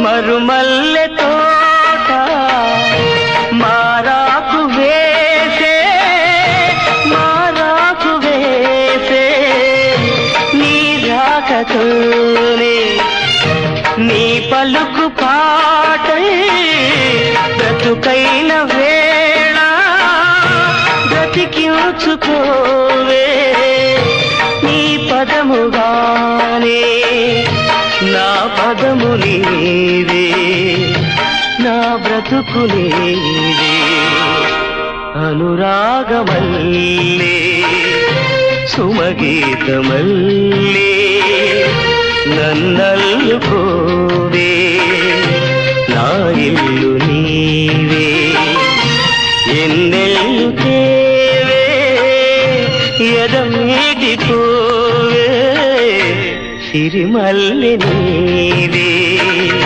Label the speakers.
Speaker 1: మరుమల్లె తోట మారాకు వేసే నీ రాకతోనే నీ పలుకు పాటై బ్రతుకైన వేళ బ్రతికించుకోవే నీ పదముగానే నా పదము నీవే నా బ్రతుకు నీవే అనురాగమల్లే సుమగీతమల్లే నన్నల్లుకోవే నా ఇల్లు నీవే ఎన్నెల్లు తేవే ఎదమీటిపోవే సిరిమల్లె నీవే